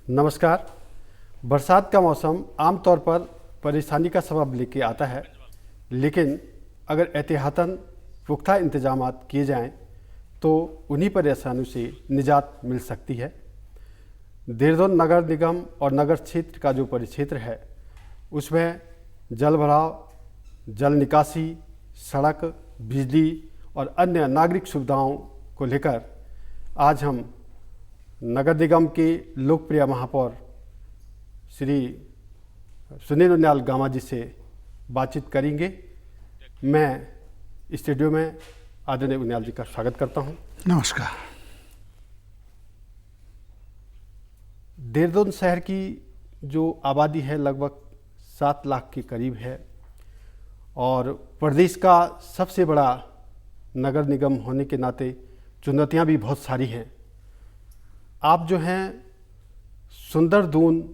नमस्कार। बरसात का मौसम आमतौर पर परेशानी का सबब लेके आता है, लेकिन अगर एहतियातन पुख्ता इंतजाम किए जाएं तो उन्हीं परेशानियों से निजात मिल सकती है। देहरादून नगर निगम और नगर क्षेत्र का जो परिक्षेत्र है उसमें जल भराव, जल निकासी, सड़क, बिजली और अन्य नागरिक सुविधाओं को लेकर आज हम नगर निगम के लोकप्रिय महापौर श्री सुनील उनियाल गामा जी से बातचीत करेंगे। मैं स्टूडियो में आदरणीय उनियाल जी का स्वागत करता हूं। नमस्कार। देहरादून शहर की जो आबादी है लगभग 7 लाख के करीब है और प्रदेश का सबसे बड़ा नगर निगम होने के नाते चुनौतियां भी बहुत सारी हैं। आप जो हैं सुंदर दून,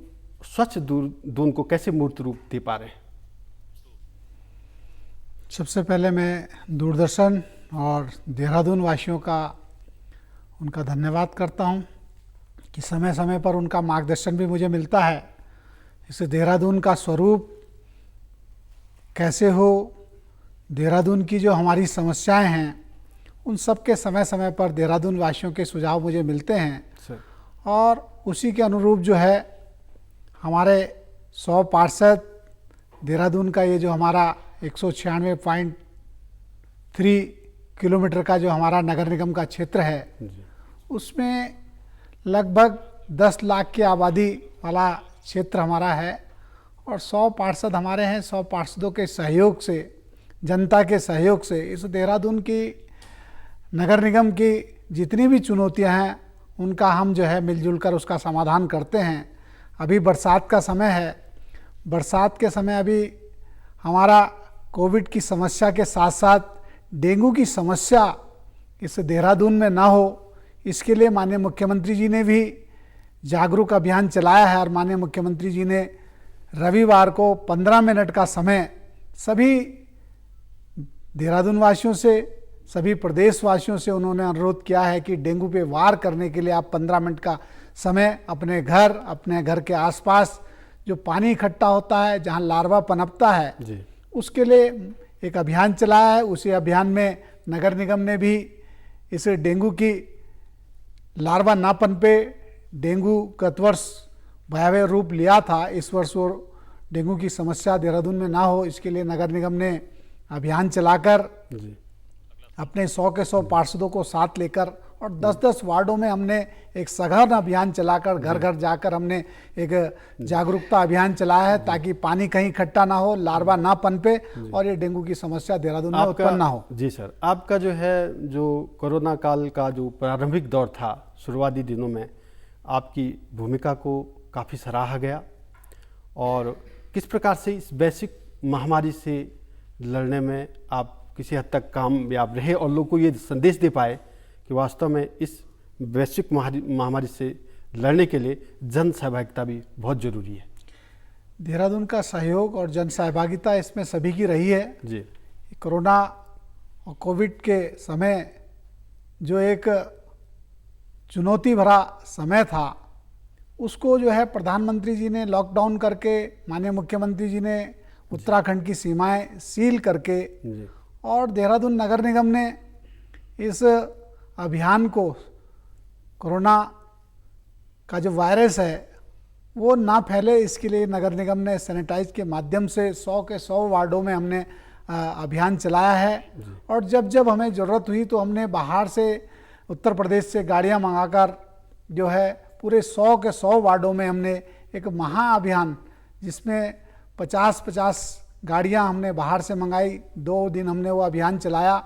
स्वच्छ दून को कैसे मूर्त रूप दे पा रहे हैं? सबसे पहले मैं दूरदर्शन और देहरादून वासियों का उनका धन्यवाद करता हूं कि समय समय पर उनका मार्गदर्शन भी मुझे मिलता है। इससे देहरादून का स्वरूप कैसे हो, देहरादून की जो हमारी समस्याएं हैं उन सब के समय समय पर देहरादून वासियों के सुझाव मुझे मिलते हैं और उसी के अनुरूप जो है हमारे 100 पार्षद देहरादून का ये जो हमारा 196.3 किलोमीटर का जो हमारा नगर निगम का क्षेत्र है उसमें लगभग 10 लाख की आबादी वाला क्षेत्र हमारा है और 100 पार्षद हमारे हैं। 100 पार्षदों के सहयोग से, जनता के सहयोग से इस देहरादून की नगर निगम की जितनी भी चुनौतियां हैं उनका हम जो है मिलजुल कर उसका समाधान करते हैं। अभी बरसात का समय है, बरसात के समय अभी हमारा कोविड की समस्या के साथ साथ डेंगू की समस्या इस देहरादून में ना हो, इसके लिए माननीय मुख्यमंत्री जी ने भी जागरूक अभियान चलाया है और माननीय मुख्यमंत्री जी ने रविवार को 15 मिनट का समय सभी देहरादून वासियों से, सभी प्रदेशवासियों से उन्होंने अनुरोध किया है कि डेंगू पे वार करने के लिए आप 15 मिनट का समय अपने घर के आसपास जो पानी इकट्ठा होता है, जहां लार्वा पनपता है जी। उसके लिए एक अभियान चलाया है। उसी अभियान में नगर निगम ने भी इस डेंगू की लार्वा ना पनपे, डेंगू गत वर्ष भयावह रूप लिया था, इस वर्ष वो डेंगू की समस्या देहरादून में ना हो, इसके लिए नगर निगम ने अभियान चलाकर अपने 100 के 100 पार्षदों को साथ लेकर और 10-10 वार्डों में हमने एक सघन अभियान चलाकर घर घर जाकर हमने एक जागरूकता अभियान चलाया है ताकि पानी कहीं इकट्ठा ना हो, लार्वा ना पनपे और ये डेंगू की समस्या देहरादून में उत्पन्न ना हो। जी सर, आपका जो है जो कोरोना काल का जो प्रारंभिक दौर था, शुरुआती दिनों में आपकी भूमिका को काफ़ी सराहा गया और किस प्रकार से इस वैश्विक महामारी से लड़ने में आप किसी हद तक कामयाब रहे और लोगों को ये संदेश दे पाए कि वास्तव में इस वैश्विक महामारी से लड़ने के लिए जन सहभागिता भी बहुत ज़रूरी है। देहरादून का सहयोग और जन सहभागिता इसमें सभी की रही है जी। कोरोना और कोविड के समय जो एक चुनौती भरा समय था उसको जो है प्रधानमंत्री जी ने लॉकडाउन करके, माननीय मुख्यमंत्री जी ने उत्तराखंड की सीमाएं सील करके और देहरादून नगर निगम ने इस अभियान को, कोरोना का जो वायरस है वो ना फैले, इसके लिए नगर निगम ने सैनिटाइज के माध्यम से 100 के 100 वार्डों में हमने अभियान चलाया है और जब जब हमें ज़रूरत हुई तो हमने बाहर से, उत्तर प्रदेश से गाड़ियां मंगाकर जो है पूरे 100 के 100 वार्डों में हमने एक महाअभियान, जिसमें 50-50 गाड़ियां हमने बाहर से मंगाई। 2 दिन हमने वो अभियान चलाया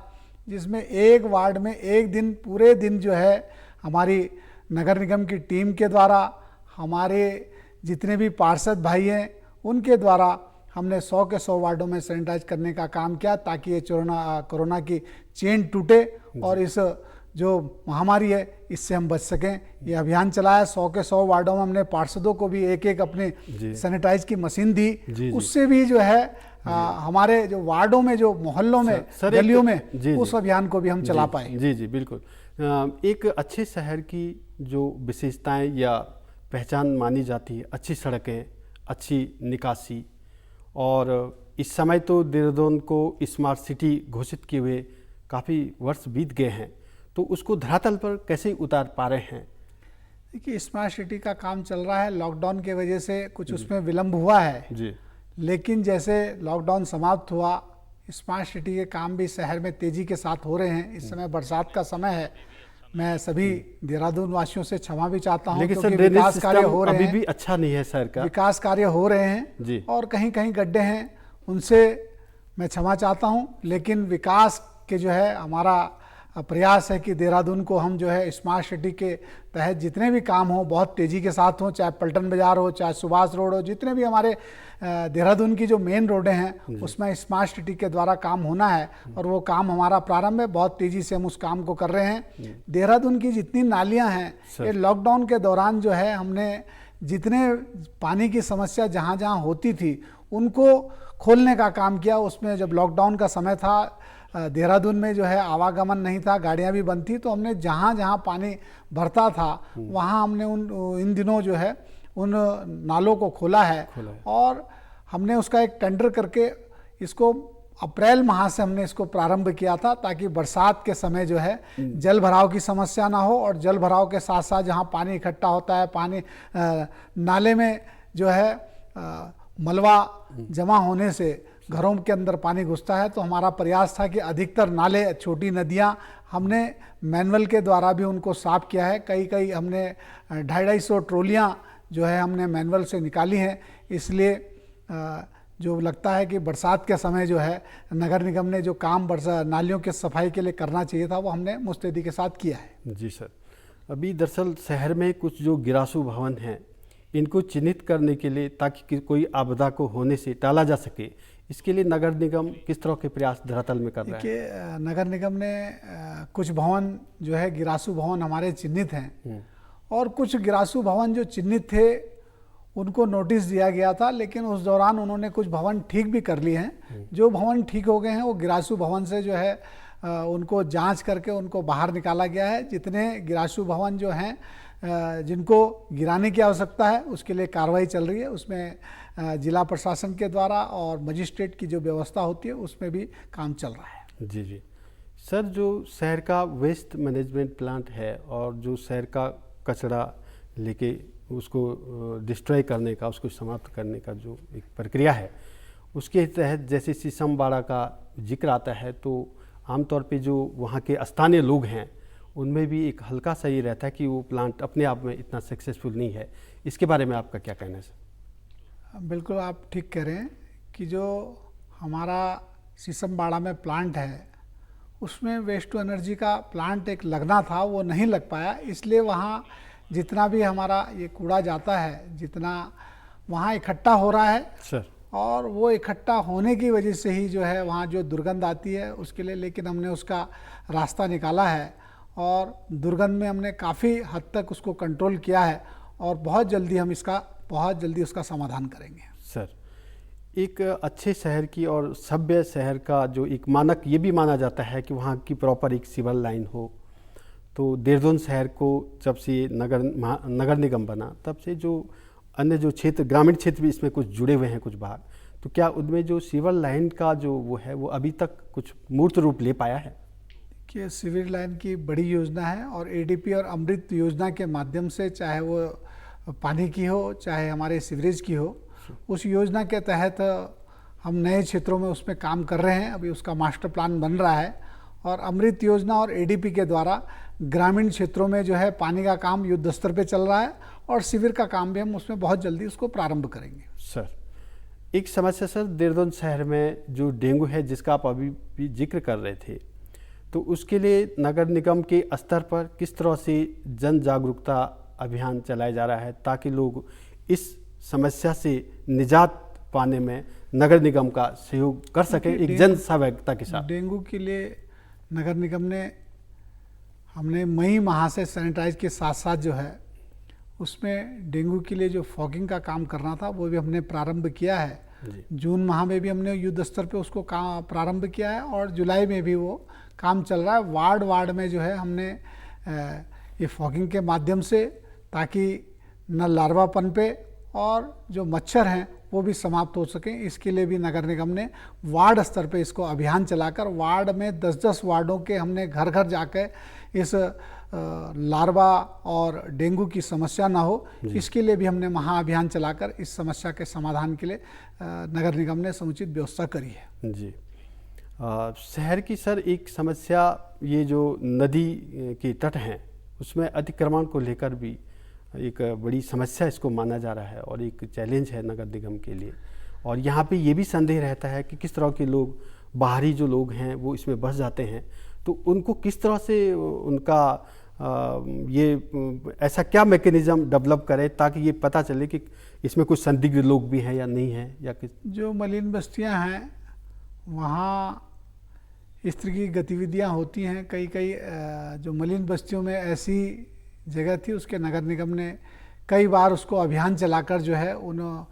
जिसमें एक वार्ड में एक दिन, पूरे दिन जो है हमारी नगर निगम की टीम के द्वारा, हमारे जितने भी पार्षद भाई हैं उनके द्वारा हमने 100 के 100 वार्डों में सैनिटाइज करने का काम किया ताकि ये कोरोना की चेन टूटे और इस जो महामारी है इससे हम बच सकें। ये अभियान चलाया। 100 के 100 वार्डों में हमने पार्षदों को भी एक एक अपने सैनिटाइज की मशीन दी। उससे भी जो है हमारे जो वार्डों में, जो मोहल्लों में, गलियों में उस अभियान को भी हम चला पाए। जी जी बिल्कुल एक अच्छे शहर की जो विशेषताएं या पहचान मानी जाती है, अच्छी सड़कें, अच्छी निकासी, और इस समय तो देहरादून को स्मार्ट सिटी घोषित किए हुए काफ़ी वर्ष बीत गए हैं, तो उसको धरातल पर कैसे उतार पा रहे हैं? देखिए, स्मार्ट सिटी का काम चल रहा है। लॉकडाउन की वजह से कुछ उसमें विलंब हुआ है जी। लेकिन जैसे लॉकडाउन समाप्त हुआ, स्मार्ट सिटी के काम भी शहर में तेजी के साथ हो रहे हैं। इस समय बरसात का समय है, मैं सभी देहरादून वासियों से क्षमा भी चाहता हूं, लेकिन क्योंकि सर विकास कार्य हो रहे अभी हैं, भी अच्छा नहीं है शहर का, विकास कार्य हो रहे हैं जी। और कहीं कहीं गड्ढे हैं, उनसे मैं क्षमा चाहता हूं। लेकिन विकास के जो है हमारा प्रयास है कि देहरादून को हम जो है स्मार्ट सिटी के तहत जितने भी काम हो बहुत तेज़ी के साथ हों, चाहे पल्टन बाजार हो, चाहे सुभाष रोड हो, जितने भी हमारे देहरादून की जो मेन रोडें हैं उसमें स्मार्ट सिटी के द्वारा काम होना है और वो काम हमारा प्रारंभ है। बहुत तेज़ी से हम उस काम को कर रहे हैं। देहरादून की जितनी नालियाँ हैं, ये लॉकडाउन के दौरान जो है हमने जितने पानी की समस्या जहाँ जहाँ होती थी उनको खोलने का काम किया। उसमें जब लॉकडाउन का समय था, देहरादून में जो है आवागमन नहीं था, गाड़ियां भी बंद थी, तो हमने जहाँ जहाँ पानी भरता था वहाँ हमने इन दिनों जो है उन नालों को खोला है और हमने उसका एक टेंडर करके इसको अप्रैल माह से हमने इसको प्रारंभ किया था, ताकि बरसात के समय जो है जल भराव की समस्या ना हो। और जल भराव के साथ साथ जहाँ पानी इकट्ठा होता है, पानी नाले में जो है मलबा जमा होने से घरों के अंदर पानी घुसता है, तो हमारा प्रयास था कि अधिकतर नाले, छोटी नदियां हमने मैनुअल के द्वारा भी उनको साफ किया है। कई कई हमने 250 ट्रोलियां जो है हमने मैनुअल से निकाली हैं। इसलिए जो लगता है कि बरसात के समय जो है नगर निगम ने जो काम नालियों के सफाई के लिए करना चाहिए था वो हमने मुस्तैदी के साथ किया है। जी सर, अभी दरअसल शहर में कुछ जो गिरासू भवन हैं इनको चिन्हित करने के लिए, ताकि कोई आपदा को होने से टाला जा सके, इसके लिए नगर निगम किस तरह के प्रयास धरातल में कर रहा है? देखिए, नगर निगम ने कुछ भवन जो है गिरासू भवन हमारे चिन्हित हैं और कुछ गिरासू भवन जो चिन्हित थे उनको नोटिस दिया गया था, लेकिन उस दौरान उन्होंने कुछ भवन ठीक भी कर लिए हैं। जो भवन ठीक हो गए हैं वो गिरासू भवन से जो है उनको जांच करके उनको बाहर निकाला गया है। जितने गिरासू भवन जो हैं जिनको गिराने की आवश्यकता है उसके लिए कार्रवाई चल रही है। उसमें जिला प्रशासन के द्वारा और मजिस्ट्रेट की जो व्यवस्था होती है उसमें भी काम चल रहा है। जी जी सर, जो शहर का वेस्ट मैनेजमेंट प्लांट है और जो शहर का कचरा लेके उसको डिस्ट्रॉय करने का, उसको समाप्त करने का जो एक प्रक्रिया है, उसके तहत जैसे शीशम बाड़ा का जिक्र आता है, तो आमतौर पे जो वहाँ के स्थानीय लोग हैं उनमें भी एक हल्का सा ये रहता है कि वो प्लांट अपने आप में इतना सक्सेसफुल नहीं है। इसके बारे में आपका क्या कहना है सर? बिल्कुल आप ठीक कह रहे हैं कि जो हमारा शीशम बाड़ा में प्लांट है उसमें वेस्ट टू एनर्जी का प्लांट एक लगना था, वो नहीं लग पाया। इसलिए वहाँ जितना भी हमारा ये कूड़ा जाता है, जितना वहाँ इकट्ठा हो रहा है सर, और वो इकट्ठा होने की वजह से ही जो है वहाँ जो दुर्गंध आती है उसके लिए, लेकिन हमने उसका रास्ता निकाला है और दुर्गंध में हमने काफ़ी हद तक उसको कंट्रोल किया है और बहुत जल्दी उसका समाधान करेंगे। सर, एक अच्छे शहर की और सभ्य शहर का जो एक मानक ये भी माना जाता है कि वहाँ की प्रॉपर एक सिविल लाइन हो। तो देहरादून शहर को जब से नगर निगम बना तब से जो अन्य जो क्षेत्र, ग्रामीण क्षेत्र भी इसमें कुछ जुड़े हुए हैं कुछ भाग, तो क्या उनमें जो सिविल लाइन का जो वो है वो अभी तक कुछ मूर्त रूप ले पाया है? कि सिविल लाइन की बड़ी योजना है और एडीपी और अमृत योजना के माध्यम से, चाहे वो पानी की हो चाहे हमारे सीवरेज की हो, उस योजना के तहत हम नए क्षेत्रों में उसमें काम कर रहे हैं। अभी उसका मास्टर प्लान बन रहा है और अमृत योजना और एडीपी के द्वारा ग्रामीण क्षेत्रों में जो है पानी का काम युद्ध स्तर पे चल रहा है और शिविर का काम भी हम उसमें बहुत जल्दी उसको प्रारंभ करेंगे। सर, एक समस्या सर, देहरादून शहर में जो डेंगू है जिसका आप अभी भी जिक्र कर रहे थे, तो उसके लिए नगर निगम के स्तर पर किस तरह से जन जागरूकता अभियान चलाया जा रहा है ताकि लोग इस समस्या से निजात पाने में नगर निगम का सहयोग कर सकें एक जन सहभागिता के साथ? डेंगू के लिए नगर निगम ने, हमने मई माह से सैनिटाइज के साथ साथ जो है उसमें डेंगू के लिए जो फॉगिंग का काम करना था वो भी हमने प्रारंभ किया है। जून माह में भी हमने युद्ध स्तर पे उसको काम प्रारंभ किया है और जुलाई में भी वो काम चल रहा है। वार्ड में जो है हमने ये फॉगिंग के माध्यम से, ताकि न लार्वा पनपे और जो मच्छर हैं वो भी समाप्त हो सकें। इसके लिए भी नगर निगम ने वार्ड स्तर पे इसको अभियान चलाकर वार्ड में 10-10 वार्डों के हमने घर घर जाकर इस लार्वा और डेंगू की समस्या ना हो, इसके लिए भी हमने महाअभियान चलाकर इस समस्या के समाधान के लिए नगर निगम ने समुचित व्यवस्था करी है। जी, शहर की सर एक समस्या ये जो नदी के तट हैं उसमें अतिक्रमण को लेकर भी एक बड़ी समस्या इसको माना जा रहा है और एक चैलेंज है नगर निगम के लिए। और यहाँ पे ये भी संदेह रहता है कि किस तरह के लोग, बाहरी जो लोग हैं वो इसमें बस जाते हैं, तो उनको किस तरह से उनका ये ऐसा क्या मैकेनिज़्म डेवलप करे ताकि ये पता चले कि इसमें कुछ संदिग्ध लोग भी हैं या नहीं हैं, या कि जो मलिन बस्तियां हैं वहाँ इस तरह की गतिविधियां होती हैं। कई जो मलिन बस्तियों में ऐसी जगह थी, उसके नगर निगम ने कई बार उसको अभियान चलाकर जो है उन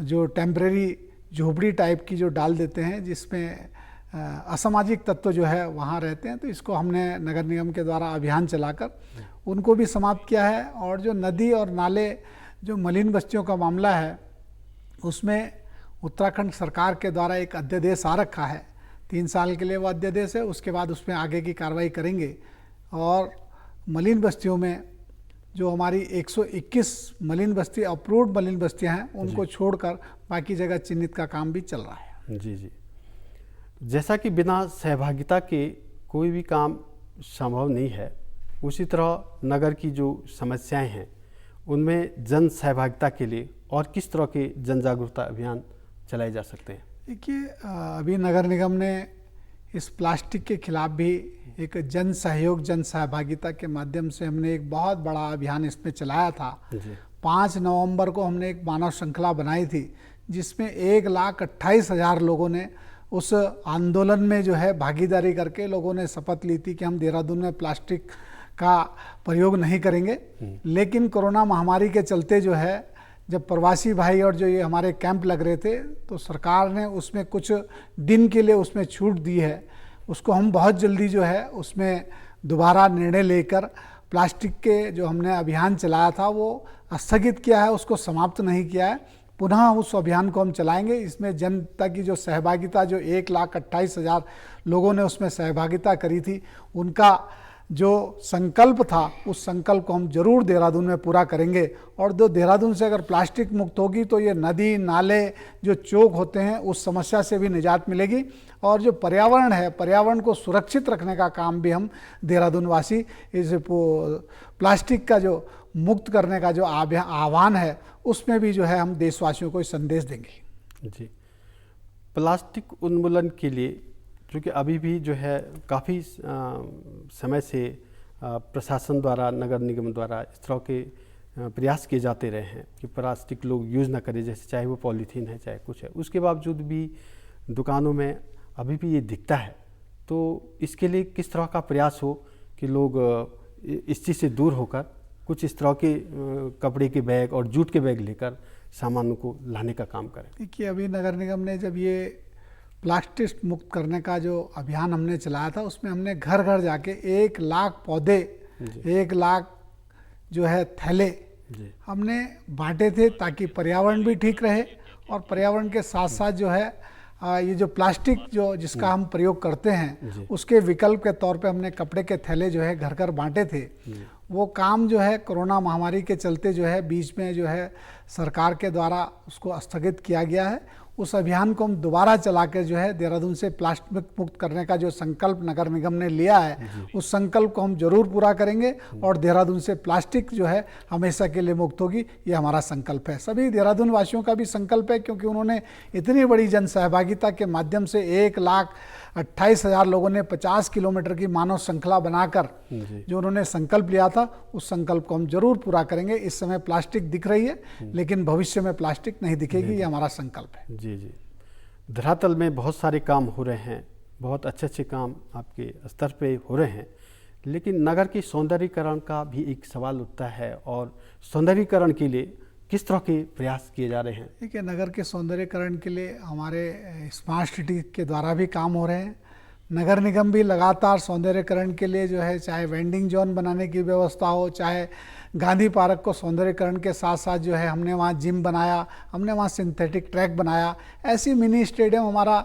जो टेम्परेरी झोपड़ी टाइप की जो डाल देते हैं जिसमें असामाजिक तत्व जो है वहाँ रहते हैं, तो इसको हमने नगर निगम के द्वारा अभियान चलाकर उनको भी समाप्त किया है। और जो नदी और नाले जो मलिन बस्तियों का मामला है उसमें उत्तराखंड सरकार के द्वारा एक अध्यादेश आ रखा है, 3 साल के लिए वो अध्यादेश है, उसके बाद उसमें आगे की कार्रवाई करेंगे। और मलिन बस्तियों में जो हमारी 121 मलिन बस्ती अप्रूव्ड मलिन बस्तियां हैं उनको छोड़कर बाकी जगह चिन्हित का काम भी चल रहा है। जी जी, जैसा कि बिना सहभागिता के कोई भी काम संभव नहीं है, उसी तरह नगर की जो समस्याएं हैं उनमें जन सहभागिता के लिए और किस तरह के जन जागरूकता अभियान चलाए जा सकते हैं? देखिए, अभी नगर निगम ने इस प्लास्टिक के खिलाफ भी एक जन सहयोग जन सहभागिता के माध्यम से हमने एक बहुत बड़ा अभियान इसमें चलाया था। 5 नवंबर को हमने एक मानव श्रृंखला बनाई थी जिसमें 1,28,000 लोगों ने उस आंदोलन में जो है भागीदारी करके लोगों ने शपथ ली थी कि हम देहरादून में प्लास्टिक का प्रयोग नहीं करेंगे। लेकिन कोरोना महामारी के चलते जो है, जब प्रवासी भाई और जो ये हमारे कैंप लग रहे थे, तो सरकार ने उसमें कुछ दिन के लिए उसमें छूट दी है। उसको हम बहुत जल्दी जो है उसमें दोबारा निर्णय लेकर प्लास्टिक के जो हमने अभियान चलाया था वो स्थगित किया है, उसको समाप्त नहीं किया है। पुनः उस अभियान को हम चलाएंगे। इसमें जनता की जो सहभागिता, जो 1,28,000 लोगों ने उसमें सहभागिता करी थी, उनका जो संकल्प था उस संकल्प को हम जरूर देहरादून में पूरा करेंगे। और जो देहरादून से अगर प्लास्टिक मुक्त होगी तो ये नदी नाले जो चौक होते हैं उस समस्या से भी निजात मिलेगी। और जो पर्यावरण है, पर्यावरण को सुरक्षित रखने का काम भी हम देहरादून वासी इस प्लास्टिक का जो मुक्त करने का जो आह्वान है उसमें भी जो है हम देशवासियों को संदेश देंगे। जी, प्लास्टिक उन्मूलन के लिए क्योंकि अभी भी जो है काफ़ी समय से प्रशासन द्वारा, नगर निगम द्वारा इस तरह के प्रयास किए जाते रहे हैं कि प्लास्टिक लोग यूज़ ना करें, जैसे चाहे वो पॉलीथीन है चाहे कुछ है, उसके बावजूद भी दुकानों में अभी भी ये दिखता है। तो इसके लिए किस तरह का प्रयास हो कि लोग इस चीज़ से दूर होकर कुछ इस तरह के कपड़े के बैग और जूट के बैग लेकर सामानों को लाने का काम करें? देखिए, अभी नगर निगम ने जब ये प्लास्टिक मुक्त करने का जो अभियान हमने चलाया था उसमें हमने घर घर जाके 1 लाख पौधे, 1 लाख जो है थैले हमने बांटे थे ताकि पर्यावरण भी ठीक रहे और पर्यावरण के साथ साथ जो है ये जो प्लास्टिक जो जिसका हम प्रयोग करते हैं उसके विकल्प के तौर पे हमने कपड़े के थैले जो है घर घर बांटे थे। वो काम जो है कोरोना महामारी के चलते जो है बीच में जो है सरकार के द्वारा उसको स्थगित किया गया है। उस अभियान को हम दोबारा चला के जो है देहरादून से प्लास्टिक मुक्त करने का जो संकल्प नगर निगम ने लिया है उस संकल्प को हम जरूर पूरा करेंगे और देहरादून से प्लास्टिक जो है हमेशा के लिए मुक्त होगी, ये हमारा संकल्प है। सभी देहरादून वासियों का भी संकल्प है क्योंकि उन्होंने इतनी बड़ी जन सहभागिता के माध्यम से 1,28,000 लोगों ने 50 किलोमीटर की मानव श्रृंखला बनाकर जो उन्होंने संकल्प लिया था उस संकल्प को हम जरूर पूरा करेंगे। इस समय प्लास्टिक दिख रही है लेकिन भविष्य में प्लास्टिक नहीं दिखेगी, ये हमारा संकल्प है। जी जी, धरातल में बहुत सारे काम हो रहे हैं, बहुत अच्छे अच्छे काम आपके स्तर पे हो रहे हैं, लेकिन नगर के सौंदर्यीकरण का भी एक सवाल उठता है और सौंदर्यीकरण के लिए किस तरह के प्रयास किए जा रहे हैं? देखिए, नगर के सौंदर्यीकरण के लिए हमारे स्मार्ट सिटी के द्वारा भी काम हो रहे हैं। नगर निगम भी लगातार सौंदर्यकरण के लिए जो है, चाहे वेंडिंग जोन बनाने की व्यवस्था हो, चाहे गांधी पार्क को सौंदर्यकरण के साथ साथ जो है हमने वहाँ जिम बनाया, हमने वहाँ सिंथेटिक ट्रैक बनाया। ऐसी मिनी स्टेडियम हमारा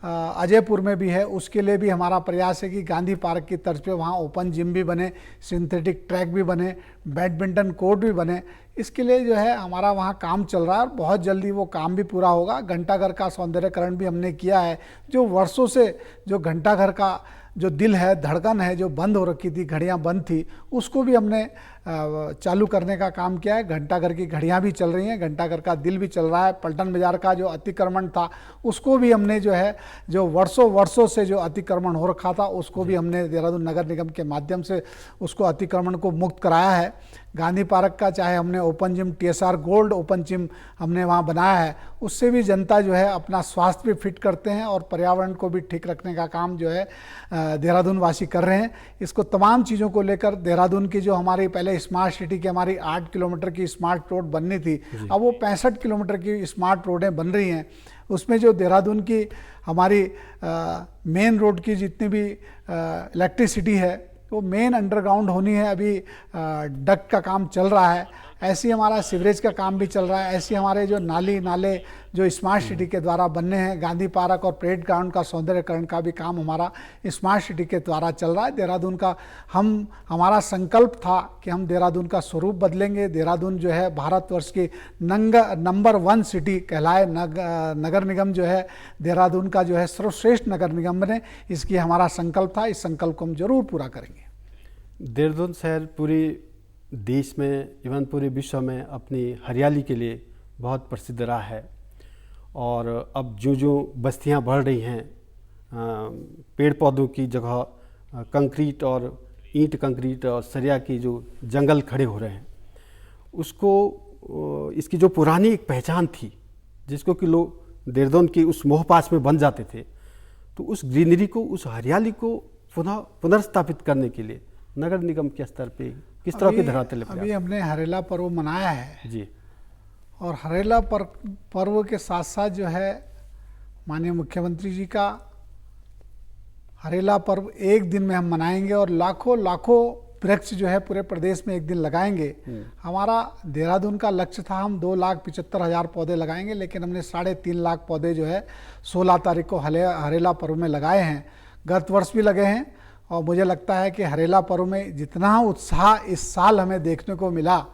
अजयपुर में भी है, उसके लिए भी हमारा प्रयास है कि गांधी पार्क की तर्ज पे वहाँ ओपन जिम भी बने, सिंथेटिक ट्रैक भी बने, बैडमिंटन कोर्ट भी बने। इसके लिए जो है हमारा वहाँ काम चल रहा है और बहुत जल्दी वो काम भी पूरा होगा। घंटाघर का सौंदर्यकरण भी हमने किया है, जो वर्षों से जो घंटाघर का जो दिल है, धड़कन है, जो बंद हो रखी थी, घड़ियाँ बंद थी, उसको भी हमने चालू करने का काम किया है। घंटाघर की घड़ियाँ भी चल रही हैं, घंटाघर का दिल भी चल रहा है। पलटन बाजार का जो अतिक्रमण था उसको भी हमने जो है, जो वर्षों से जो अतिक्रमण हो रखा था, उसको भी हमने देहरादून नगर निगम के माध्यम से उसको अतिक्रमण को मुक्त कराया है। गांधी पार्क का चाहे हमने open gym, TSR gold open gym हमने वहाँ बनाया है, उससे भी जनता जो है अपना स्वास्थ्य भी फिट करते हैं और पर्यावरण को भी ठीक रखने का काम जो है देहरादून वासी कर रहे हैं। इसको तमाम चीज़ों को लेकर देहरादून की जो हमारी पहले स्मार्ट सिटी की हमारी 8 किलोमीटर की स्मार्ट रोड बननी थी, अब वो 65 किलोमीटर की स्मार्ट रोडें बन रही हैं। उसमें जो देहरादून की हमारी मेन रोड की जितनी भी इलेक्ट्रिसिटी है तो मेन अंडरग्राउंड होनी है। अभी डक्ट का काम चल रहा है, ऐसी हमारा सीवरेज का काम भी चल रहा है, ऐसी हमारे जो नाले जो स्मार्ट सिटी के द्वारा बनने हैं। गांधी पार्क और परेड ग्राउंड का सौंदर्यकरण का भी काम हमारा स्मार्ट सिटी के द्वारा चल रहा है। देहरादून का हमारा संकल्प था कि हम देहरादून का स्वरूप बदलेंगे। देहरादून जो है भारतवर्ष की नंबर 1 सिटी कहलाए, नगर निगम जो है देहरादून का जो है सर्वश्रेष्ठ नगर निगम बने, इसकी हमारा संकल्प था। इस संकल्प को हम जरूर पूरा करेंगे। देहरादून शहर पूरी देश में, इवन पूरे विश्व में अपनी हरियाली के लिए बहुत प्रसिद्ध रहा है और अब जो बस्तियां बढ़ रही हैं, पेड़ पौधों की जगह कंक्रीट और ईंट कंक्रीट और सरिया की जो जंगल खड़े हो रहे हैं, उसको इसकी जो पुरानी एक पहचान थी जिसको कि लोग देहरादून की उस मोहपास में बन जाते थे, तो उस ग्रीनरी को, उस हरियाली को पुनर्स्थापित करने के लिए नगर निगम के स्तर पे किस तरह की धरातल है? अभी हमने हरेला पर्व मनाया है जी, और हरेला पर्व के साथ साथ जो है माननीय मुख्यमंत्री जी का हरेला पर्व एक दिन में हम मनाएंगे और लाखों वृक्ष जो है पूरे प्रदेश में एक दिन लगाएंगे। हमारा देहरादून का लक्ष्य था हम 2,75,000 पौधे लगाएंगे, लेकिन हमने 3.5 लाख पौधे जो है 16 तारीख को हरेला पर्व में लगाए हैं। गत वर्ष भी लगे हैं और मुझे लगता है कि हरेला पर्व में जितना उत्साह इस साल हमें देखने को मिला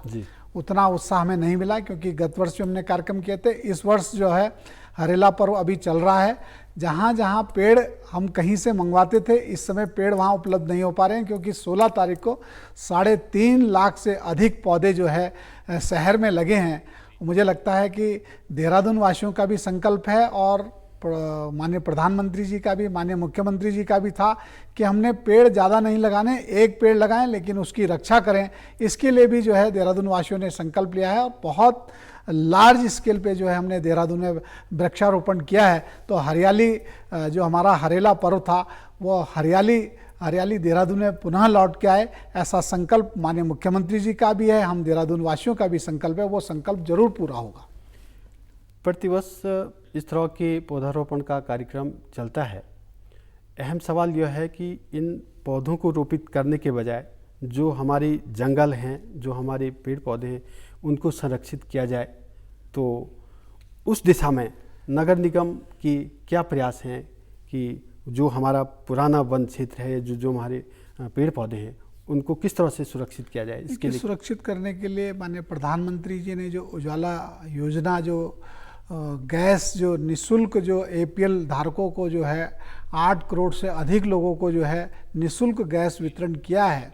उतना उत्साह हमें नहीं मिला, क्योंकि गत वर्ष भी हमने कार्यक्रम किए थे। इस वर्ष जो है हरेला पर्व अभी चल रहा है। जहाँ जहाँ पेड़ हम कहीं से मंगवाते थे, इस समय पेड़ वहाँ उपलब्ध नहीं हो पा रहे हैं, क्योंकि 16 तारीख को 3.5 लाख से अधिक पौधे जो है शहर में लगे हैं। मुझे लगता है कि देहरादून वासियों का भी संकल्प है और माननीय प्रधानमंत्री जी का भी, माननीय मुख्यमंत्री जी का भी था कि हमने पेड़ ज़्यादा नहीं लगाने, एक पेड़ लगाएं लेकिन उसकी रक्षा करें। इसके लिए भी जो है देहरादून वासियों ने संकल्प लिया है और बहुत लार्ज स्केल पे जो है हमने देहरादून में वृक्षारोपण किया है। तो हरियाली जो हमारा हरेला पर्व था वो हरियाली देहरादून में पुनः लौट के आए, ऐसा संकल्प माननीय मुख्यमंत्री जी का भी है, हम देहरादून वासियों का भी संकल्प है, वो संकल्प जरूर पूरा होगा। प्रतिवर्ष इस तरह के पौधारोपण का कार्यक्रम चलता है। अहम सवाल यह है कि इन पौधों को रोपित करने के बजाय जो हमारी जंगल हैं, जो हमारे पेड़ पौधे हैं, उनको संरक्षित किया जाए। तो उस दिशा में नगर निगम की क्या प्रयास हैं कि जो हमारा पुराना वन क्षेत्र है, जो हमारे पेड़ पौधे हैं, उनको किस तरह से सुरक्षित किया जाए? इसके लिए सुरक्षित करने के लिए माननीय प्रधानमंत्री जी ने जो उजाला योजना, जो गैस जो निःशुल्क जो APL धारकों को जो है 8 करोड़ से अधिक लोगों को जो है निःशुल्क गैस वितरण किया है,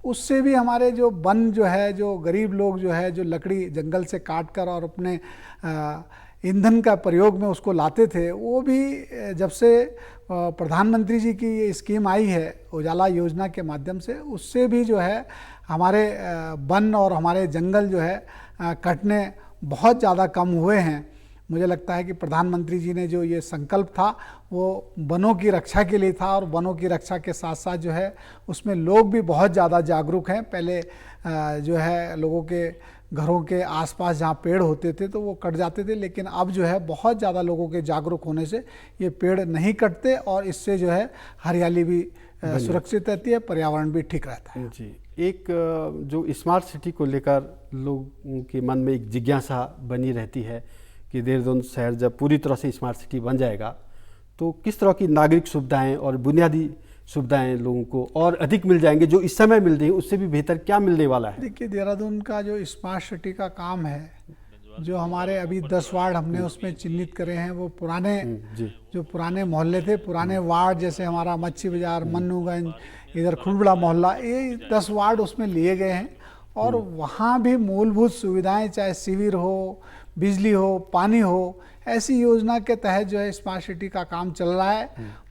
उससे भी हमारे जो वन जो है, जो गरीब लोग जो है, जो लकड़ी जंगल से काट कर और अपने ईंधन का प्रयोग में उसको लाते थे, वो भी जब से प्रधानमंत्री जी की ये स्कीम आई है उजाला योजना के माध्यम से, उससे भी जो है हमारे वन और हमारे जंगल जो है कटने बहुत ज़्यादा कम हुए हैं। मुझे लगता है कि प्रधानमंत्री जी ने जो ये संकल्प था वो वनों की रक्षा के लिए था और वनों की रक्षा के साथ साथ जो है उसमें लोग भी बहुत ज़्यादा जागरूक हैं। पहले जो है लोगों के घरों के आसपास जहाँ पेड़ होते थे तो वो कट जाते थे, लेकिन अब जो है बहुत ज़्यादा लोगों के जागरूक होने से ये पेड़ नहीं कटते और इससे जो है हरियाली भी सुरक्षित रहती है, पर्यावरण भी ठीक रहता है। जी, एक जो स्मार्ट सिटी को लेकर लोगों के मन में एक जिज्ञासा बनी रहती है कि देहरादून शहर जब पूरी तरह से स्मार्ट सिटी बन जाएगा तो किस तरह की नागरिक सुविधाएं और बुनियादी सुविधाएं लोगों को और अधिक मिल जाएंगे, जो इस समय मिल रही है उससे भी बेहतर क्या मिलने वाला है? देखिए, देहरादून का जो स्मार्ट सिटी का काम है, जो हमारे अभी 10 वार्ड हमने उसमें चिन्हित करे हैं, वो पुराने जो पुराने मोहल्ले थे, पुराने वार्ड जैसे हमारा मच्छी बाजार, मन्नूगंज, इधर खुड़बड़ा मोहल्ला, ये 10 वार्ड उसमें लिए गए हैं और वहाँ भी मूलभूत सुविधाएं, चाहे शिविर हो, बिजली हो, पानी हो, ऐसी योजना के तहत जो है स्मार्ट सिटी का काम चल रहा है।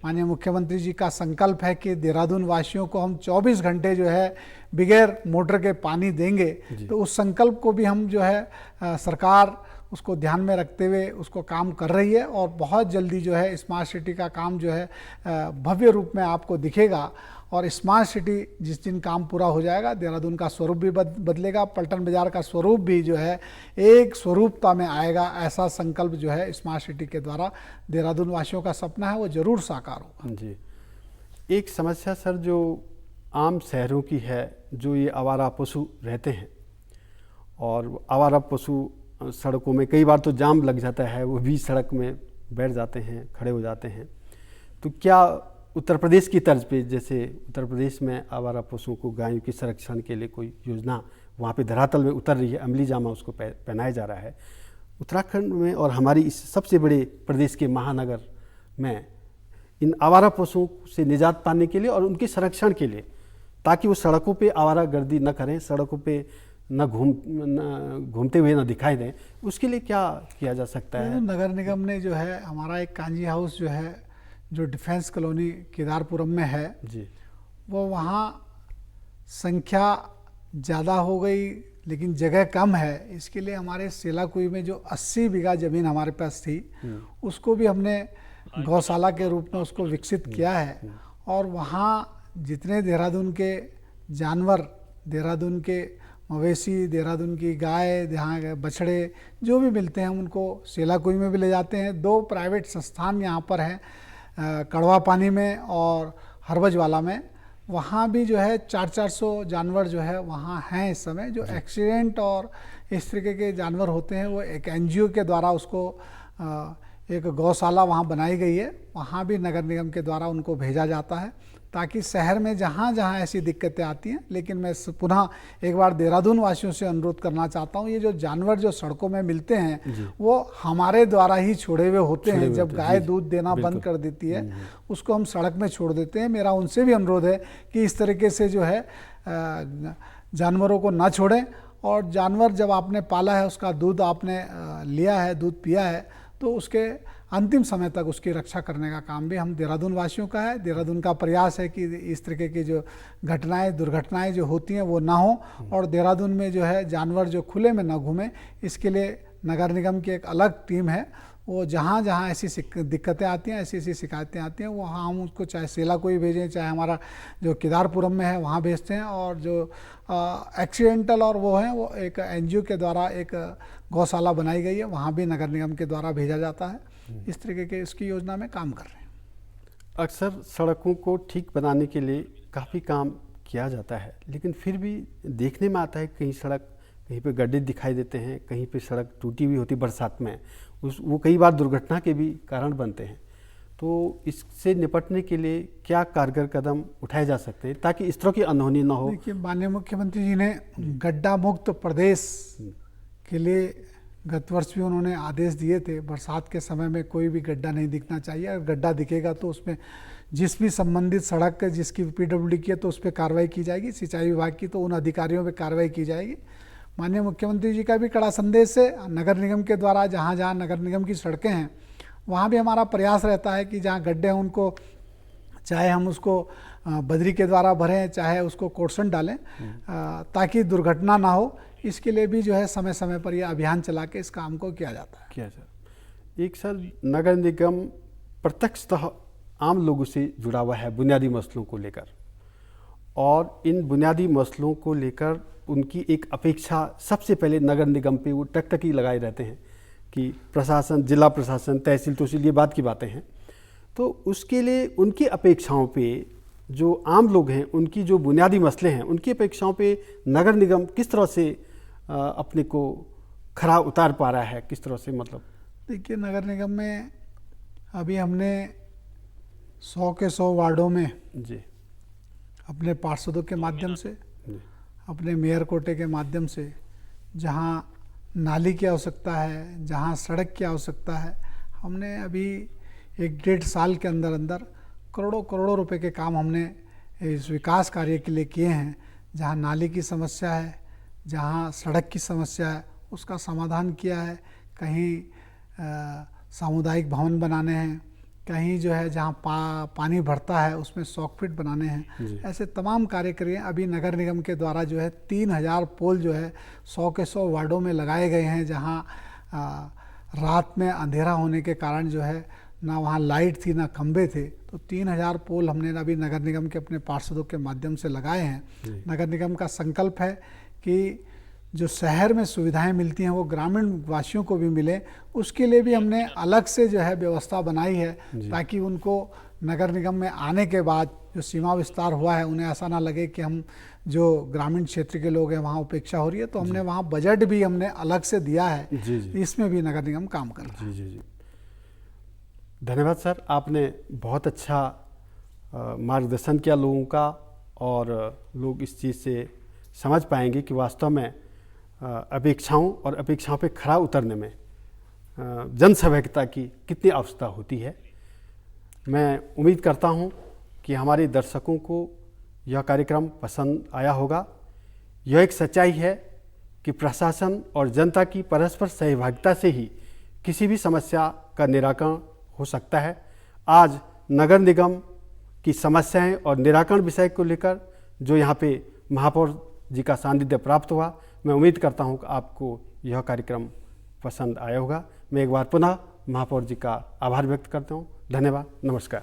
माननीय मुख्यमंत्री जी का संकल्प है कि देहरादून वासियों को हम 24 घंटे जो है बगैर मोटर के पानी देंगे, तो उस संकल्प को भी हम जो है सरकार उसको ध्यान में रखते हुए उसको काम कर रही है और बहुत जल्दी जो है स्मार्ट सिटी का काम जो है भव्य रूप में आपको दिखेगा। और स्मार्ट सिटी जिस दिन काम पूरा हो जाएगा, देहरादून का स्वरूप भी बदलेगा, पलटन बाजार का स्वरूप भी जो है एक स्वरूपता में आएगा। ऐसा संकल्प जो है स्मार्ट सिटी के द्वारा देहरादून वासियों का सपना है, वो जरूर साकार होगा। जी, एक समस्या सर जो आम शहरों की है, जो ये आवारा पशु रहते हैं और आवारा पशु सड़कों में कई बार तो जाम लग जाता है, वो भी सड़क में बैठ जाते हैं, खड़े हो जाते हैं। तो क्या उत्तर प्रदेश की तर्ज पे, जैसे उत्तर प्रदेश में आवारा पशुओं को गायों के संरक्षण के लिए कोई योजना वहाँ पे धरातल में उतर रही है, अमली जामा उसको पहनाया जा रहा है, उत्तराखंड में और हमारी इस सबसे बड़े प्रदेश के महानगर में इन आवारा पशुओं से निजात पाने के लिए और उनके संरक्षण के लिए, ताकि वो सड़कों पे आवारागर्दी न करें, सड़कों पे न घूमते हुए न दिखाई दें, उसके लिए क्या किया जा सकता है? नगर निगम ने जो है हमारा एक कांजी हाउस जो है, जो डिफेंस कॉलोनी केदारपुरम में है जी, वो वहाँ संख्या ज़्यादा हो गई लेकिन जगह कम है। इसके लिए हमारे सेलाकुई में जो 80 बीघा ज़मीन हमारे पास थी, उसको भी हमने गौशाला के रूप में उसको विकसित किया है और वहाँ जितने देहरादून के जानवर, देहरादून के मवेशी, देहरादून की गाय, यहाँ के बछड़े जो भी मिलते हैं उनको सेलाकुई में भी ले जाते हैं। 2 प्राइवेट संस्थान यहाँ पर हैं, कड़वा पानी में और हरबजवाला में। वहाँ भी जो है 400 जानवर जो है वहाँ हैं इस समय, जो एक्सीडेंट और इस तरीके के जानवर होते हैं। वो एक एनजीओ के द्वारा उसको एक गौशाला वहाँ बनाई गई है, वहाँ भी नगर निगम के द्वारा उनको भेजा जाता है, ताकि शहर में जहाँ जहाँ ऐसी दिक्कतें आती हैं। लेकिन मैं पुनः एक बार देहरादून वासियों से अनुरोध करना चाहता हूँ, ये जो जानवर जो सड़कों में मिलते हैं वो हमारे द्वारा ही छोड़े हुए होते हैं। जब गाय दूध देना बंद कर देती है उसको हम सड़क में छोड़ देते हैं। मेरा उनसे भी अनुरोध है कि इस तरीके से जो है जानवरों को ना छोड़ें, और जानवर जब आपने पाला है, उसका दूध आपने लिया है, दूध पिया है, तो उसके अंतिम समय तक उसकी रक्षा करने का काम भी हम देहरादून वासियों का है। देहरादून का प्रयास है कि इस तरीके की जो घटनाएं, दुर्घटनाएं जो होती हैं वो ना हो, और देहरादून में जो है जानवर जो खुले में ना घूमें, इसके लिए नगर निगम की एक अलग टीम है। वो जहाँ जहाँ ऐसी दिक्कतें आती हैं, ऐसी ऐसी शिकायतें आती हैं, वहाँ हम उसको चाहे सेलाकुई भेजें, चाहे हमारा जो केदारपुरम में है वहाँ भेजते हैं। और जो एक्सीडेंटल और वो हैं, वो एक एनजीओ के द्वारा एक गौशाला बनाई गई है, वहाँ भी नगर निगम के द्वारा भेजा जाता है। इस तरीके के इसकी योजना में काम कर रहे हैं। अक्सर सड़कों को ठीक बनाने के लिए काफ़ी काम किया जाता है, लेकिन फिर भी देखने में आता है कहीं सड़क, कहीं पे गड्ढे दिखाई देते हैं, कहीं पे सड़क टूटी हुई होती बरसात में, वो कई बार दुर्घटना के भी कारण बनते हैं। तो इससे निपटने के लिए क्या कारगर कदम उठाए जा सकते हैं ताकि इस तरह की अनहोनी न हो? देखिए, माननीय मुख्यमंत्री जी ने गड्ढा मुक्त प्रदेश के लिए गत वर्ष भी उन्होंने आदेश दिए थे। बरसात के समय में कोई भी गड्ढा नहीं दिखना चाहिए। अगर गड्ढा दिखेगा तो उसमें जिस भी संबंधित सड़क जिसकी पीडब्ल्यूडी की है तो उस पर कार्रवाई की जाएगी, सिंचाई विभाग की तो उन अधिकारियों पर कार्रवाई की जाएगी। माननीय मुख्यमंत्री जी का भी कड़ा संदेश है। नगर निगम के द्वारा जहाँ जहाँ नगर निगम की सड़कें हैं वहाँ भी हमारा प्रयास रहता है कि जहाँ गड्ढे हैं उनको, चाहे हम उसको बजरी के द्वारा भरें, चाहे उसको कोर्सन डालें, ताकि दुर्घटना ना हो। इसके लिए भी जो है समय समय पर यह अभियान चला के इस काम को किया जाता है। क्या सर, एक सर नगर निगम प्रत्यक्षतः आम लोगों से जुड़ा हुआ है बुनियादी मसलों को लेकर, और इन बुनियादी मसलों को लेकर उनकी एक अपेक्षा सबसे पहले नगर निगम पे वो टकटकी लगाए रहते हैं कि प्रशासन, जिला प्रशासन, तहसील तहसील, ये बात की बातें हैं। तो उसके लिए उनकी अपेक्षाओं पे जो आम लोग हैं, उनकी जो बुनियादी मसले हैं, उनकी अपेक्षाओं पे नगर निगम किस तरह से अपने को खरा उतार पा रहा है, किस तरह से, मतलब? देखिए, नगर निगम में अभी हमने 100 के 100 वार्डों में जी अपने पार्षदों के माध्यम से, जी अपने मेयर कोटे के माध्यम से, जहाँ नाली की आवश्यकता है, जहाँ सड़क की आवश्यकता है, हमने अभी 1-1.5 साल के अंदर अंदर करोड़ों करोड़ों रुपए के काम हमने इस विकास कार्य के लिए किए हैं। जहाँ नाली की समस्या है, जहाँ सड़क की समस्या है, उसका समाधान किया है। कहीं सामुदायिक भवन बनाने हैं, कहीं जो है जहाँ पानी भरता है उसमें सॉकपिट बनाने हैं। ऐसे तमाम कार्य करिए। अभी नगर निगम के द्वारा जो है 3000 पोल जो है 100 के 100 वार्डों में लगाए गए हैं, जहाँ रात में अंधेरा होने के कारण जो है ना वहाँ लाइट थी ना खंबे थे। तो 3000 पोल हमने अभी नगर निगम के अपने पार्षदों के माध्यम से लगाए हैं। नगर निगम का संकल्प है कि जो शहर में सुविधाएं मिलती हैं वो ग्रामीण वासियों को भी मिले। उसके लिए भी हमने अलग से जो है व्यवस्था बनाई है, ताकि उनको नगर निगम में आने के बाद जो सीमा विस्तार हुआ है उन्हें ऐसा ना लगे कि हम जो ग्रामीण क्षेत्र के लोग हैं वहाँ उपेक्षा हो रही है। तो हमने वहाँ बजट भी हमने अलग से दिया है। इसमें भी नगर निगम काम कर रहा है। जी। धन्यवाद सर, आपने बहुत अच्छा मार्गदर्शन किया लोगों का, और लोग इस चीज़ से समझ पाएंगे कि वास्तव में अपेक्षाओं और अपेक्षाओं पे खरा उतरने में जन सहभागिता की कितनी आवश्यकता होती है। मैं उम्मीद करता हूं कि हमारे दर्शकों को यह कार्यक्रम पसंद आया होगा। यह एक सच्चाई है कि प्रशासन और जनता की परस्पर सहभागिता से ही किसी भी समस्या का निराकरण हो सकता है। आज नगर निगम की समस्याएं और निराकरण विषय को लेकर जो यहाँ पे महापौर जी का सानिध्य प्राप्त हुआ, मैं उम्मीद करता हूँ कि आपको यह कार्यक्रम पसंद आया होगा। मैं एक बार पुनः महापौर जी का आभार व्यक्त करता हूँ। धन्यवाद। नमस्कार।